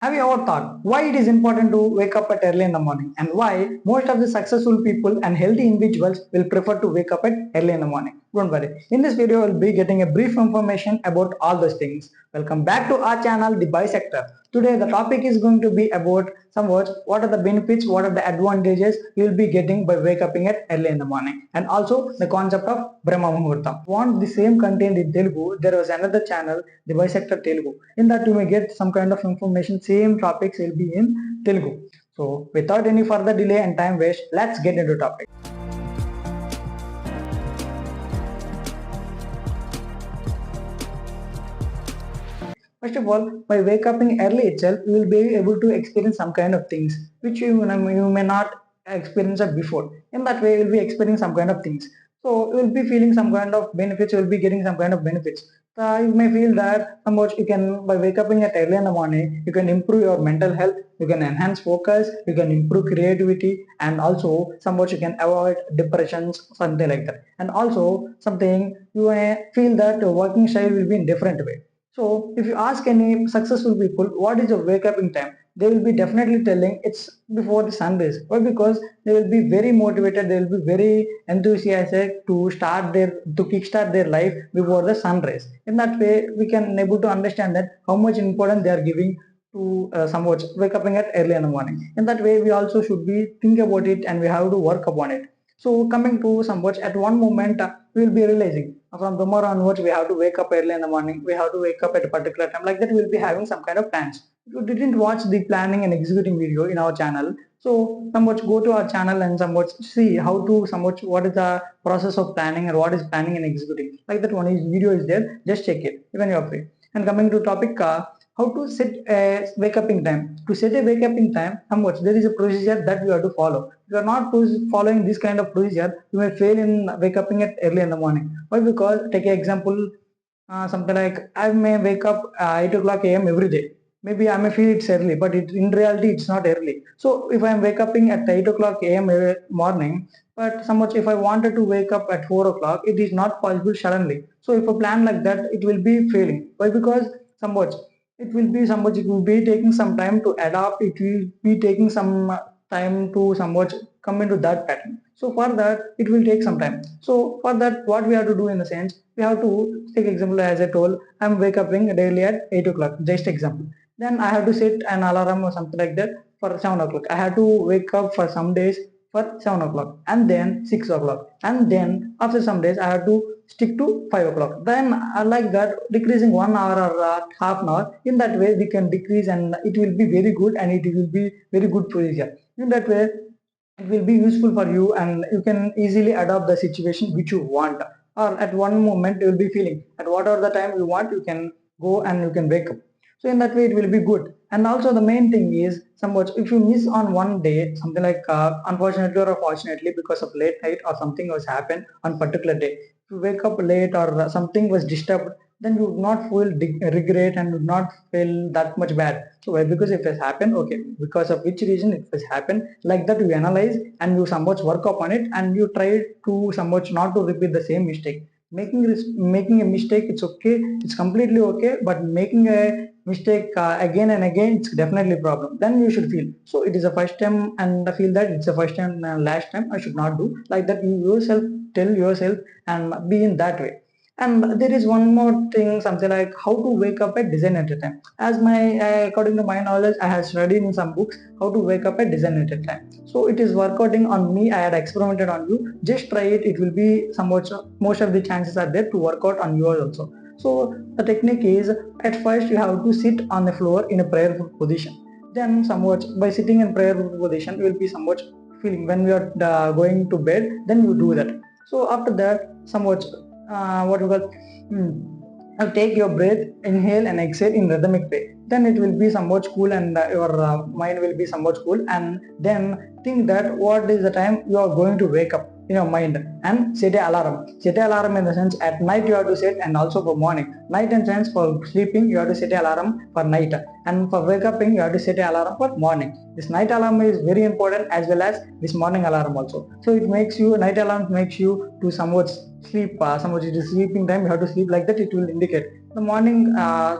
Have you ever thought why it is important to wake up at early in the morning and why most of the successful people and healthy individuals will prefer to wake up at early in the morning? Don't worry. In this video, we'll be getting a brief information about all those things. Welcome back to our channel, The Bisector. Today, the topic is going to be about some words, what are the benefits, what are the advantages you will be getting by wake up at early in the morning, and also the concept of Brahma Muhurtham. Want the same content in Telugu? There was another channel, The Bisector Telugu. In that, you may get some kind of information. Same topics will be in Telugu. So, without any further delay and time waste, let's get into the topic. First of all, by wake up early itself, you will be able to experience some kind of things which you may not experience before. In that way, you will be experiencing some kind of things. So you will be feeling some kind of benefits. You will be getting some kind of benefits. You may feel that somewhat you can, by wake up at early in the morning, you can improve your mental health. You can enhance focus. You can improve creativity, and also somewhat you can avoid depressions, something like that. And also something you may feel that working style will be in different way. So if you ask any successful people what is your wake up in time, they will be definitely telling it's before the sunrise. Why? Because they will be very motivated, they will be very enthusiastic to kickstart their life before the sunrise. In that way, we can able to understand that how much importance they are giving to somewhat wake up at early in the morning. In that way, we also should be think about it and we have to work upon it. So coming to somewhat at one moment, we will be realizing from tomorrow onwards we have to wake up early in the morning. We have to wake up at a particular time. Like that, we'll be having some kind of plans. If you didn't watch the planning and executing video in our channel, so somewhat go to our channel and somewhat see how to somewhat what is the process of planning and what is planning and executing. Like that one is video is there. Just check it even you're free. And coming to topic. How to set a wake up in time. To set a wake up in time, somewhat there is a procedure that you have to follow. If you are not following this kind of procedure, you may fail in wake up at early in the morning. Why? Because take an example, something like I may wake up 8 o'clock a.m. every day. Maybe I may feel it's early, but in reality it's not early. So if I am wake up at 8 o'clock a.m. every morning, but somewhat if I wanted to wake up at 4 o'clock, it is not possible suddenly. So if a plan like that, it will be failing. Why? Because somewhat it will be taking some time to adapt. It will be taking some time to somewhat come into that pattern. So for that, it will take some time. So for that, what we have to do in the sense, we have to take example as I told, I'm wake up daily at 8 o'clock, just example. Then I have to set an alarm or something like that for 7 o'clock. I have to wake up for some days for 7 o'clock and then 6 o'clock, and then after some days I have to stick to 5 o'clock. Then I like that decreasing 1 hour or half an hour. In that way we can decrease and it will be very good and it will be very good procedure. In that way it will be useful for you and you can easily adopt the situation which you want, or at one moment you will be feeling at whatever the time you want you can go and you can wake up. So in that way it will be good. And also the main thing is somewhat if you miss on one day something like unfortunately or fortunately because of late night or something was happened on particular day, if you wake up late or something was disturbed, then you would not feel regret and would not feel that much bad. So why? Because if it has happened, okay, because of which reason it has happened, like that you analyze and you somewhat work upon it and you try to somewhat not to repeat the same mistake. Making a mistake, it's okay, it's completely okay, but making a mistake again and again, it's definitely a problem. Then you should feel so it is a first time and I feel that it's a first time and last time I should not do like that. You yourself tell yourself and be in that way. And there is one more thing, something like how to wake up at design at a time. As according to my knowledge, I have studied in some books how to wake up at design at a time. So it is working on me. I had experimented on you. Just try it. It will be somewhat. Most of the chances are there to work out on yours also. So the technique is at first you have to sit on the floor in a prayerful position. Then somewhat by sitting in prayerful position, you will be somewhat feeling when you are going to bed. Then you do that. So after that, somewhat what we call take your breath, inhale and exhale in rhythmic way. Then it will be somewhat cool and your mind will be somewhat cool. And then think that what is the time you are going to wake up in your mind and set a alarm. Set a alarm in the sense at night you have to set and also for morning. Night in sense for sleeping you have to set a alarm for night, and for wake up you have to set a alarm for morning. This night alarm is very important as well as this morning alarm also. So it makes you, night alarm makes you to somewhat sleep, somewhat it is sleeping time, you have to sleep, like that it will indicate The morning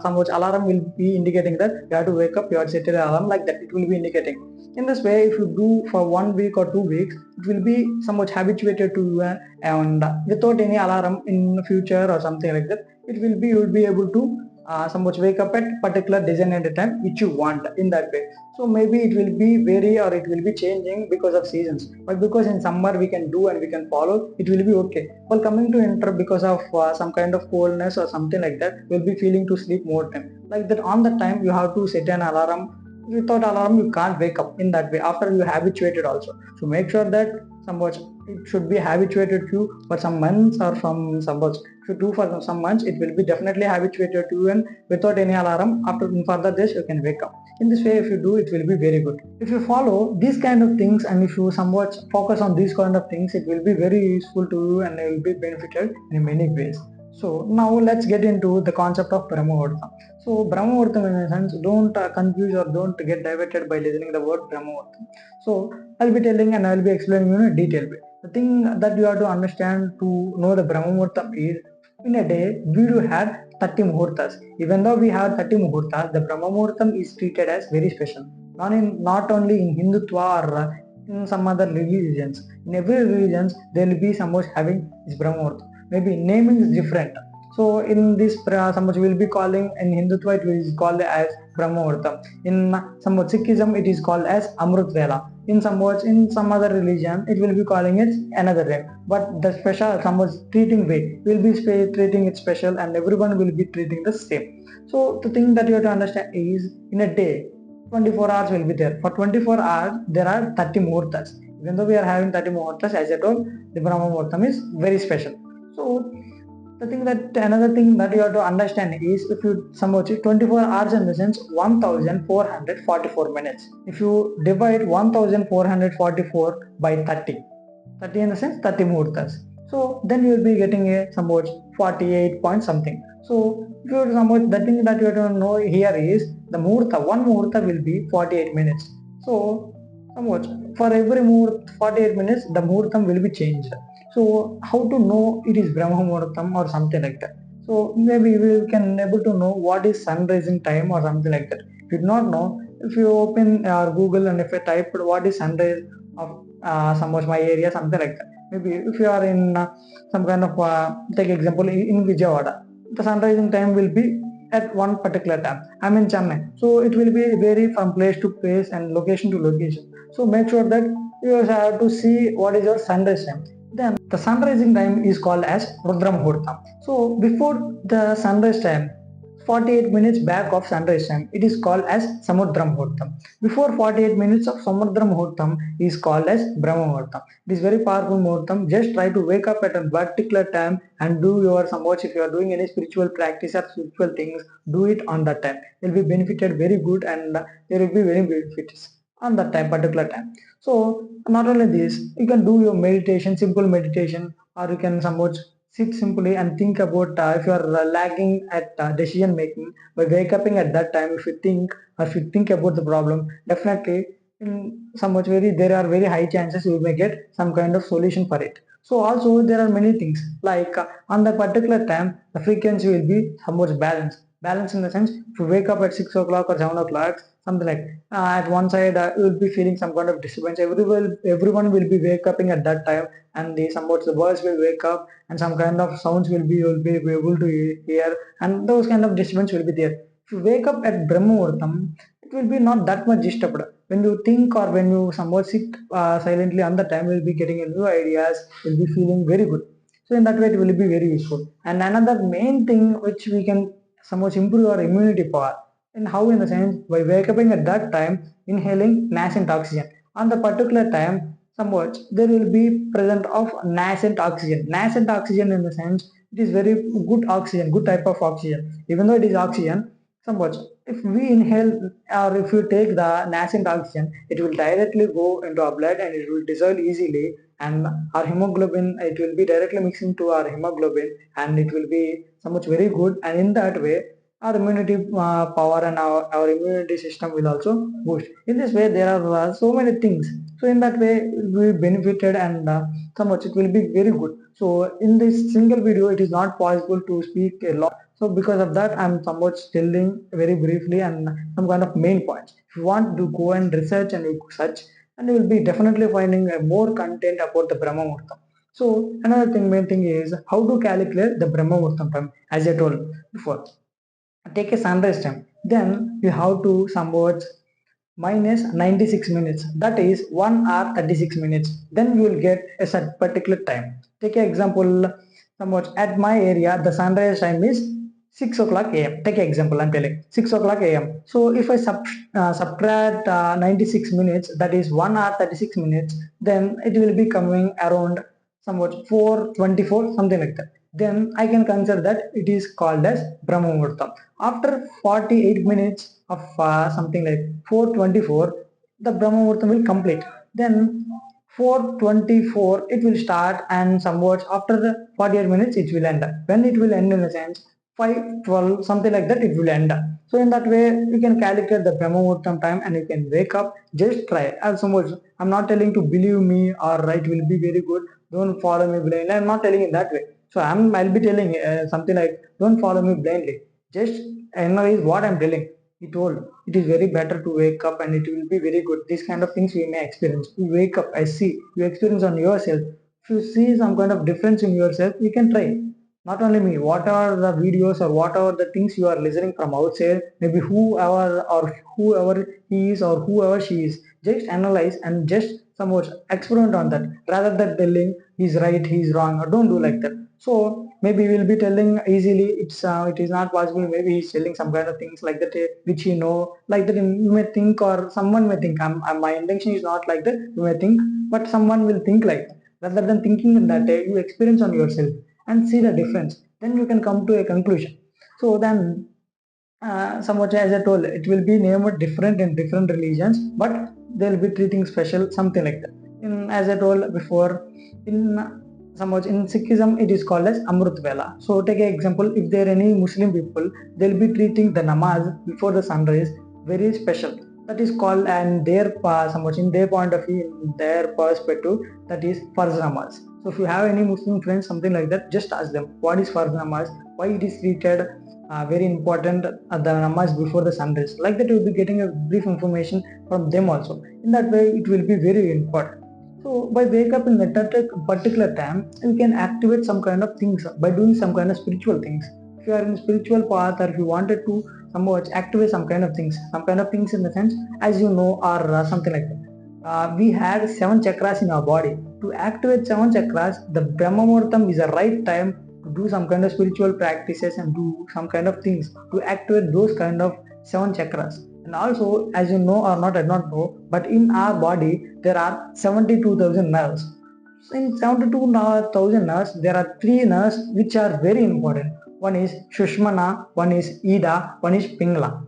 somewhat alarm will be indicating that you have to wake up, you have to set an alarm, like that it will be indicating. In this way, if you do for 1 week or 2 weeks, it will be somewhat habituated to you, and without any alarm in future or something like that, it will be, you will be able to somewhat wake up at particular designated time which you want in that way. So maybe it will be vary or it will be changing because of seasons, but because in summer we can do and we can follow, it will be okay. While coming to winter, because of some kind of coldness or something like that, we'll be feeling to sleep more time, like that. On the time you have to set an alarm. Without alarm you can't wake up in that way after you habituated also. So make sure that somewhat it should be habituated to for some months or from somewhat, if you do for some months, it will be definitely habituated to you, and without any alarm after in further days you can wake up. In this way, if you do, it will be very good. If you follow these kind of things and if you somewhat focus on these kind of things, it will be very useful to you and you will be benefited in many ways. So now let's get into the concept of Brahma Muhurtham. So Brahma Muhurtham, in a sense, don't confuse or don't get diverted by listening the word Brahma Muhurtham. So I'll be telling and I'll be explaining in a detailed way. The thing that you have to understand to know the Brahma Muhurtham is, in a day we do have 30 muhurtas. Even though we have 30 muhurtas, the Brahma Muhurtam is treated as very special. Not only in Hindutva or in some other religions. In every religions, there will be someone having this Brahma Muhurtam. Maybe naming is different. So in this somewhat we will be calling in Hindutva it is called as Brahma Muhurtam. In somewhat Sikhism it is called as Amrit Vela. In some other religion it will be calling it another name. But the special somewhat treating way will be treating it special, and everyone will be treating the same. So the thing that you have to understand is, in a day 24 hours will be there. For 24 hours there are 30 muhurtas. Even though we are having 30 muhurtas, as I told, the Brahma Muhurtam is very special. So the thing that another thing that you have to understand is, if you somewhat 24 hours in the sense 1444 minutes. If you divide 1444 by 30, 30 in the sense 30 muhurtas, so then you will be getting a somewhat 48 point something. So if you somewhat, the thing that you have to know here is, the muhurta, one muhurta will be 48 minutes. So somewhat for every 48 minutes the muhurtam will be changed. So how to know it is Brahma Muhurtam or something like that? So maybe we can able to know what is sunrising time or something like that. If you do not know, if you open Google and if you type what is sunrise of somewhat my area, something like that. Maybe if you are in some kind of take example in Vijayawada, the sunrising time will be at one particular time. I'm in Chennai, so it will be vary from place to place and location to location. So make sure that you have to see what is your sunrise time. Then the sunrising time is called as Rudra Muhurtham. So before the sunrise time, 48 minutes back of sunrise time, it is called as Samudra Muhurtham. Before 48 minutes of Samudra Muhurtham is called as Brahma Muhurtham. It is very powerful Muhurtham. Just try to wake up at a particular time and do your somewhat, if you are doing any spiritual practice or spiritual things, do it on that time. You will be benefited very good, and there will be very benefits on that time, particular time. So not only this, you can do your meditation, simple meditation, or you can somewhat sit simply and think about if you are lagging at decision making, by wake up at that time. If you think, or if you think about the problem, definitely in somewhat very, there are very high chances you may get some kind of solution for it. So also there are many things like on the particular time the frequency will be somewhat balanced in the sense, if you wake up at 6 o'clock or 7 o'clock, something like at one side you will be feeling some kind of disturbance. Everyone will be wake up at that time, and the somewhat the birds will wake up and some kind of sounds will be, you will be able to hear, and those kind of disturbance will be there. If you wake up at Brahma Muhurtam, it will be not that much disturbed. When you think or when you somewhat sit silently on the time, you will be getting a new ideas, you will be feeling very good. So in that way it will be very useful. And another main thing which we can somewhat improve our immunity power. And how? In the sense, by wake up at that time, inhaling nascent oxygen. On the particular time, somewhat there will be present of nascent oxygen. Nascent oxygen in the sense, it is very good oxygen, good type of oxygen. Even though it is oxygen, somewhat if we inhale or if you take the nascent oxygen, it will directly go into our blood and it will dissolve easily, and our hemoglobin, it will be directly mixing to our hemoglobin, and it will be somewhat very good. And in that way our immunity power and our immunity system will also boost. In this way there are so many things. So in that way we benefited, and so much it will be very good. So in this single video it is not possible to speak a lot. So because of that, I'm somewhat telling very briefly and some kind of main points. If you want to go and research and you search, and you will be definitely finding more content about the Brahma Muhurtham. So another thing, main thing is how to calculate the Brahma Muhurtham time, as I told before. Take a sunrise time. Then you have to somewhat minus 96 minutes, that is 1 hour 36 minutes, then you will get a set particular time. Take an example, somewhat at my area the sunrise time is 6 o'clock am. Take an example, I'm telling 6 o'clock am. So if I subtract 96 minutes, that is 1 hour 36 minutes, then it will be coming around somewhat 4:24, something like that. Then I can consider that it is called as Brahma Muhurtham. After 48 minutes of something like 4:24, the Brahma Muhurtham will complete. Then 4:24 it will start, and somewhat after the 48 minutes it will end. When it will end, in a sense 5:12, something like that, it will end. So in that way you can calculate the Brahma Muhurtham time and you can wake up. Just try. As somewhat, I'm not telling to believe me or it will be very good, don't follow me blindly. I'm not telling in that way. So I'll be telling something like don't follow me blindly. Just analyze what I'm telling. He told it is very better to wake up and it will be very good. These kind of things we may experience. You wake up, I see. You experience on yourself. If you see some kind of difference in yourself, you can try. Not only me, whatever the videos or whatever the things you are listening from outside, maybe whoever he is or whoever she is, just analyze and just somewhat experiment on that, rather than telling he's right, he's wrong, or don't do like that. So maybe we'll be telling easily it is not possible. Maybe he's telling some kind of things like that, which you know, like that you may think, or someone may think my intention is not like that, you may think, but someone will think like that. Rather than thinking in that, you experience on yourself and see the difference, then you can come to a conclusion. So then somewhat as I told, it will be named different in different religions, but they'll be treating special, something like that. In, as I told before, in somewhat in Sikhism it is called as Amrit Vela. So take an example, if there are any Muslim people, they'll be treating the namaz before the sunrise very special. That is called, and their somewhat in their point of view, in their perspective, that is Farz namaz. So if you have any Muslim friends, something like that, just ask them what is Farz namaz, why it is treated very important the namaz before the sunrise. Like that, you will be getting a brief information from them also. In that way, it will be very important. So by wake up in that particular time, you can activate some kind of things by doing some kind of spiritual things. If you are in spiritual path, or if you wanted to somewhat activate some kind of things in the sense, as you know, or something like that. We had 7 chakras in our body. To activate 7 chakras, the Brahma Muhurtham is the right time to do some kind of spiritual practices and do some kind of things to activate those kind of 7 chakras. And also, as you know or not, I don't know, but in our body there are 72,000 nerves. So in 72,000 nerves, there are 3 nerves which are very important. One is sushmana, one is ida, one is pingla.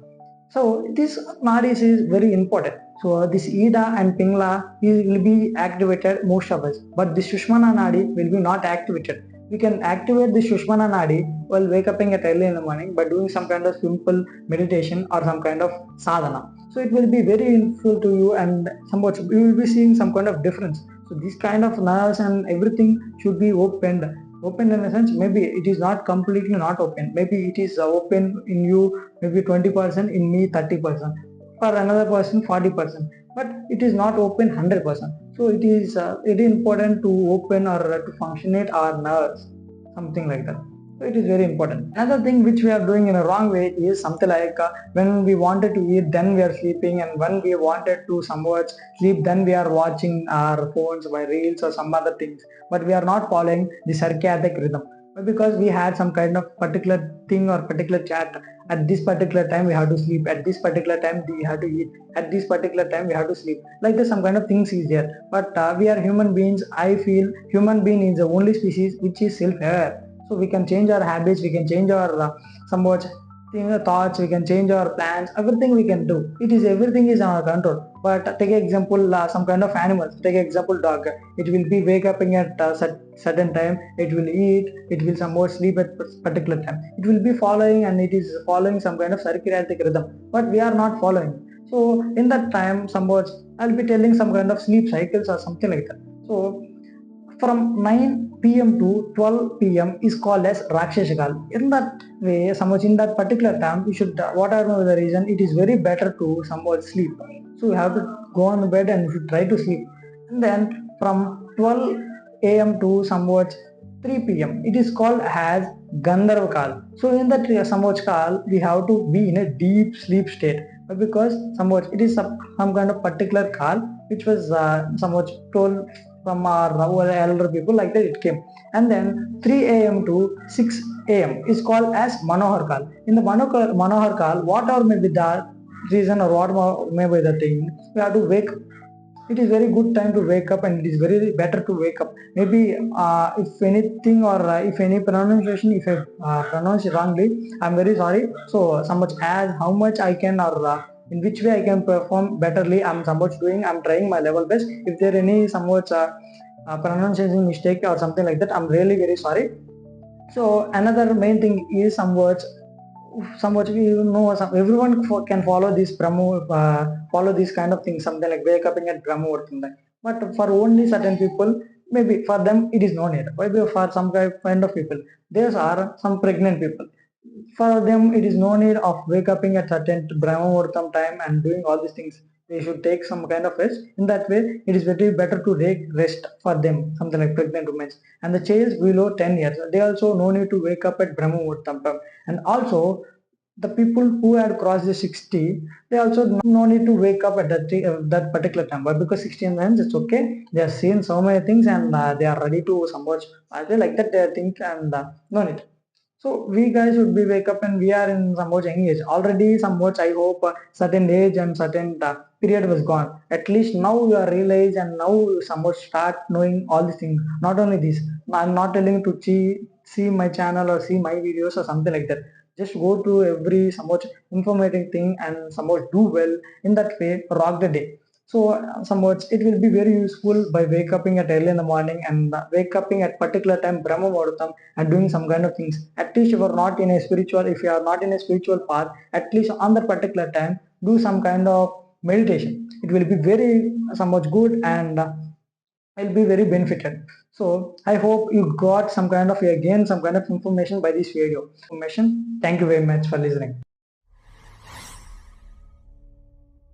So this nadis is very important. So this ida and pingla will be activated most of us, but the sushmana nadi will be not activated. We can activate the sushmana nadi while wake up at early in the morning by doing some kind of simple meditation or some kind of sadhana. So it will be very useful to you, and somewhat you will be seeing some kind of difference. So these kind of nerves and everything should be open in a sense. Maybe it is not completely not open, maybe it is open in you, maybe 20%, in me 30%, for another person 40%, but it is not open 100%. So it is very important to open or to functionate our nerves, something like that. So it is very important. Another thing which we are doing in a wrong way is something like when we wanted to eat, then we are sleeping, and when we wanted to somewhat sleep, then we are watching our phones by reels or some other things. But we are not following the circadian rhythm, because we had some kind of particular thing or particular chat. At this particular time we have to sleep, at this particular time we have to eat, at this particular time we have to sleep. Like this, some kind of things is there. But we are human beings. I feel human being is the only species which is self-aware. So we can change our habits, we can change our somewhat thoughts, we can change our plans, everything we can do. It is everything is on our control. But take example, some kind of animals. Take example, dog. It will be wake up at certain time, it will eat, it will somewhat sleep at particular time. It will be following, and it is following some kind of circadian rhythm, but we are not following. So in that time, somewhat I'll be telling some kind of sleep cycles or something like that. So from 9 p.m. to 12 p.m. is called as Rakshasa Kal. In that way, somewhat in that particular time, you should, whatever the reason, it is very better to somewhat sleep. So you have to go on the bed and you should try to sleep. And then from 12 a.m. to somewhat 3 p.m. it is called as Gandharva Kal. So in that somewhat Kal, we have to be in a deep sleep state, because somewhat it is some kind of particular Kal which was somewhat told from our elder people, like that it came. And then 3 a.m. to 6 a.m. is called as Manohar Kal. In the Manohar Kal, whatever may be the reason or what may be the thing, we have to wake. It is very good time to wake up, and it is very better to wake up. Maybe if anything, or if any pronunciation, if I pronounce it wrongly, I'm very sorry. So so much as how much I can, or in which way I can perform betterly, I'm somewhat doing, I'm trying my level best. If there any somewhat pronunciation mistake or something like that, I'm really very sorry. So another main thing is somewhat you know, everyone can follow this follow these kind of things, something like wake up at Brahma Muhurtham. But for only certain people, maybe for them it is no need. Maybe for some kind of people, there are some pregnant people. For them, it is no need of wake up at certain Brahma Muhurtham time and doing all these things. They should take some kind of rest. In that way, it is very better to take rest for them, something like pregnant women. And the children below 10 years, they also no need to wake up at Brahma Muhurtham time. And also, the people who had crossed the 60, they also no need to wake up at that particular time. But because 16 times, it's okay. They have seen so many things, and they are ready to somewhat, they like that they think, and no need. So we guys should be wake up, and we are in somewhat young age. Already somewhat I hope certain age and certain period was gone. At least now you are realize, and now you somewhat start knowing all these things. Not only this, I'm not telling to see my channel or see my videos or something like that. Just go to every somewhat informative thing and somewhat do well. In that way, rock the day. So somewhat it will be very useful by wake up at early in the morning, and wake up at particular time Brahma Muhurtham, and doing some kind of things. At least if you are not in a spiritual, if you are not in a spiritual path, at least on that particular time, do some kind of meditation. It will be very somewhat good, and will be very benefited. So I hope you got some kind of, again, some kind of information by this video. Information. Thank you very much for listening.